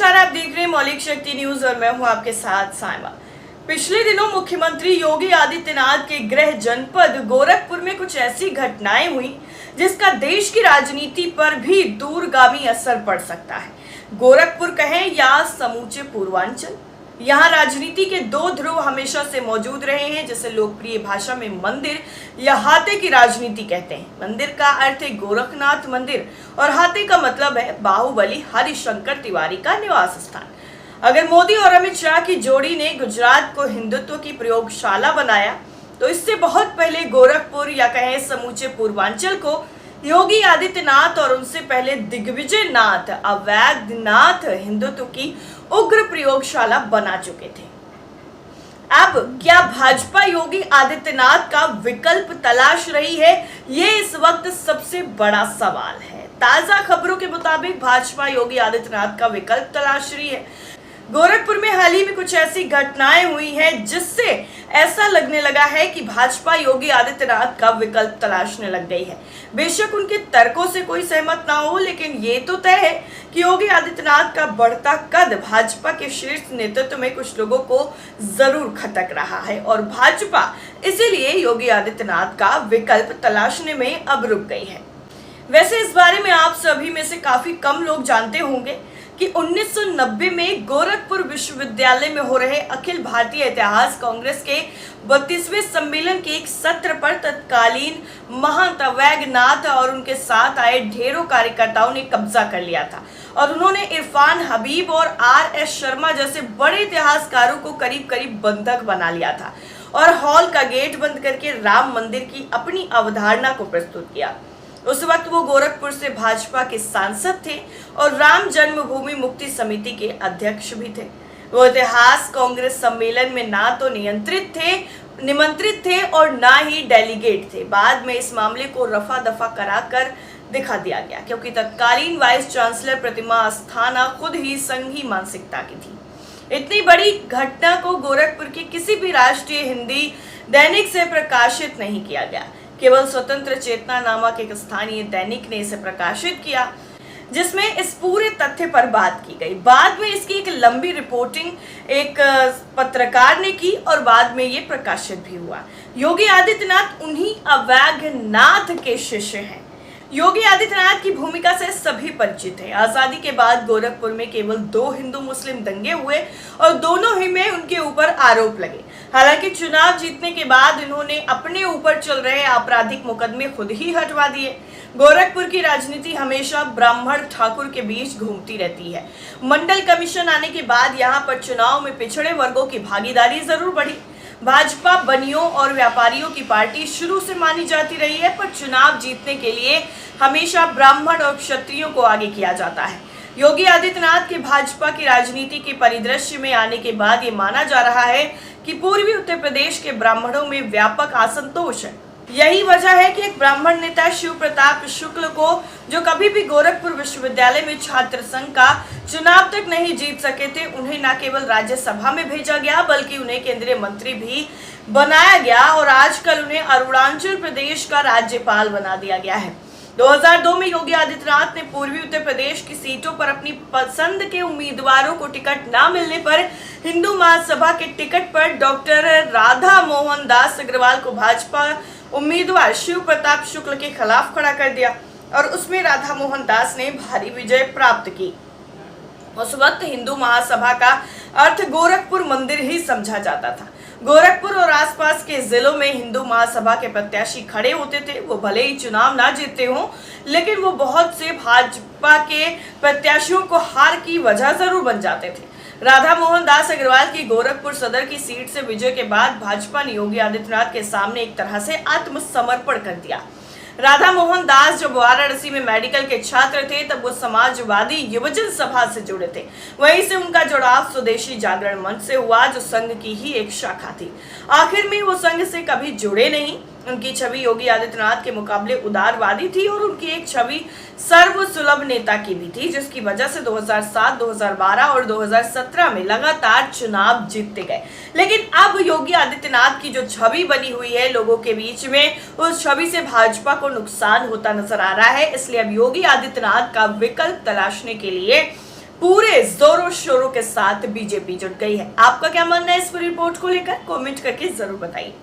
नमस्कार, आप देख रहे हैं मौलिक शक्ति न्यूज और मैं हूं आपके साथ साइमा। पिछले दिनों मुख्यमंत्री योगी आदित्यनाथ के गृह जनपद गोरखपुर में कुछ ऐसी घटनाएं हुई जिसका देश की राजनीति पर भी दूरगामी असर पड़ सकता है। गोरखपुर कहें या समूचे पूर्वांचल, यहाँ राजनीति के दो ध्रुव हमेशा से मौजूद रहे हैं, जिसे लोकप्रिय भाषा में मंदिर या हाथे की राजनीति कहते हैं। मंदिर का अर्थ है गोरखनाथ मंदिर और हाथे का मतलब है बाहुबली हरिशंकर तिवारी का निवास स्थान। अगर मोदी और अमित शाह की जोड़ी ने गुजरात को हिंदुत्व की प्रयोगशाला बनाया, तो इससे बहुत पहले गोरखपुर या कहें समूचे पूर्वांचल को योगी आदित्यनाथ और उनसे पहले दिग्विजय नाथ अवैधनाथ हिंदुत्व की उग्र प्रयोगशाला बना चुके थे। अब क्या भाजपा योगी आदित्यनाथ का विकल्प तलाश रही है? ये इस वक्त सबसे बड़ा सवाल है। ताजा खबरों के मुताबिक भाजपा योगी आदित्यनाथ का विकल्प तलाश रही है। गोरखपुर में हाल ही में कुछ ऐसी घटनाएं हुई हैं जिससे ऐसा लगने लगा है कि भाजपा योगी आदित्यनाथ का विकल्प तलाशने लग गई है। बेशक उनके तर्कों से कोई सहमत ना हो, लेकिन ये तो तय है कि योगी आदित्यनाथ का बढ़ता कद भाजपा के शीर्ष नेतृत्व में कुछ लोगों को जरूर खटक रहा है और भाजपा इसीलिए योगी आदित्यनाथ का विकल्प तलाशने में अब रुक गई है। वैसे इस बारे में आप सभी में से काफी कम लोग जानते होंगे कि 1990 में गोरखपुर विश्वविद्यालय में हो रहे अखिल भारतीय इतिहास कांग्रेस के 32वें सम्मेलन के एक सत्र पर तत्कालीन महंत अवैधनाथ और उनके साथ आए ढेरों कार्यकर्ताओं ने कब्जा कर लिया था और उन्होंने इरफान हबीब और RS शर्मा जैसे बड़े इतिहासकारों को करीब करीब बंधक बना लिया था और हॉल का गेट बंद करके राम मंदिर की अपनी अवधारणा को प्रस्तुत किया। उस वक्त वो गोरखपुर से भाजपा के सांसद थे और राम जन्मभूमि मुक्ति समिति के अध्यक्ष भी थे। वो इतिहास कांग्रेस सम्मेलन में ना तो निमंत्रित थे और ना ही डेलीगेट थे। बाद में इस मामले को रफा दफा कराकर दिखा दिया गया, क्योंकि तत्कालीन वाइस चांसलर प्रतिमा अस्थाना खुद ही संघी मानसिकता की थी। इतनी बड़ी घटना को गोरखपुर के किसी भी राष्ट्रीय हिंदी दैनिक से प्रकाशित नहीं किया गया। केवल स्वतंत्र चेतना नामक एक स्थानीय दैनिक ने इसे प्रकाशित किया, जिसमें इस पूरे तथ्य पर बात की गई। बाद में इसकी एक लंबी रिपोर्टिंग एक पत्रकार ने की और बाद में ये प्रकाशित भी हुआ। योगी आदित्यनाथ उन्हीं अवैधनाथ के शिष्य हैं। योगी आदित्यनाथ की भूमिका से सभी परिचित हैं। आजादी के बाद गोरखपुर में केवल 2 हिंदू मुस्लिम दंगे हुए और दोनों ही में उनके ऊपर आरोप लगे। हालांकि चुनाव जीतने के बाद इन्होंने अपने ऊपर चल रहे आपराधिक मुकदमे खुद ही हटवा दिए। गोरखपुर की राजनीति हमेशा ब्राह्मण ठाकुर के बीच घूमती रहती है। मंडल कमीशन आने के बाद यहाँ पर चुनाव में पिछड़े वर्गों की भागीदारी जरूर बढ़ी। भाजपा बनियों और व्यापारियों की पार्टी शुरू से मानी जाती रही है, पर चुनाव जीतने के लिए हमेशा ब्राह्मण और क्षत्रियों को आगे किया जाता है। योगी आदित्यनाथ के भाजपा की राजनीति के परिदृश्य में आने के बाद ये माना जा रहा है कि पूर्वी उत्तर प्रदेश के ब्राह्मणों में व्यापक असंतोष है। यही वजह है कि एक ब्राह्मण नेता शिव प्रताप शुक्ल को, जो कभी भी गोरखपुर विश्वविद्यालय में छात्र संघ का चुनाव तक नहीं जीत सके थे, उन्हें न केवल राज्यसभा में भेजा गया बल्कि उन्हें केंद्रीय मंत्री भी बनाया गया और आजकल उन्हें अरुणाचल प्रदेश का राज्यपाल बना दिया गया है। 2002 में योगी आदित्यनाथ ने पूर्वी उत्तर प्रदेश की सीटों पर अपनी पसंद के उम्मीदवारों को टिकट न मिलने पर हिंदू महासभा के टिकट पर डॉक्टर राधा मोहन दास अग्रवाल को भाजपा उम्मीदवार शिव प्रताप शुक्ल के खिलाफ खड़ा कर दिया और उसमें राधा मोहन दास ने भारी विजय प्राप्त की। उस वक्त हिंदू महासभा का अर्थ गोरखपुर मंदिर ही समझा जाता था। गोरखपुर और आसपास के जिलों में हिंदू महासभा के प्रत्याशी खड़े होते थे। वो भले ही चुनाव ना जीते हों, लेकिन वो बहुत से भाजपा के प्रत्याशियों को हार की वजह जरूर बन जाते थे। राधा मोहन दास अग्रवाल की गोरखपुर सदर की सीट से विजय के बाद भाजपा ने योगी आदित्यनाथ के सामने एक तरह से आत्मसमर्पण कर दिया। राधा मोहन दास जब वाराणसी में मेडिकल के छात्र थे, तब वो समाजवादी युवजन सभा से जुड़े थे। वहीं से उनका जुड़ाव स्वदेशी जागरण मंच से हुआ, जो संघ की ही एक शाखा थी। आखिर में वो संघ से कभी जुड़े नहीं। उनकी छवि योगी आदित्यनाथ के मुकाबले उदारवादी थी और उनकी एक छवि सर्वसुलभ नेता की भी थी, जिसकी वजह से 2007, 2012 और 2017 में लगातार चुनाव जीतते गए। लेकिन अब योगी आदित्यनाथ की जो छवि बनी हुई है लोगों के बीच में, उस छवि से भाजपा को नुकसान होता नजर आ रहा है। इसलिए अब योगी आदित्यनाथ का विकल्प तलाशने के लिए पूरे जोरों शोरों के साथ बीजेपी जुट गई है। आपका क्या मानना है इस पूरी रिपोर्ट को लेकर? कमेंट करके जरूर बताइए।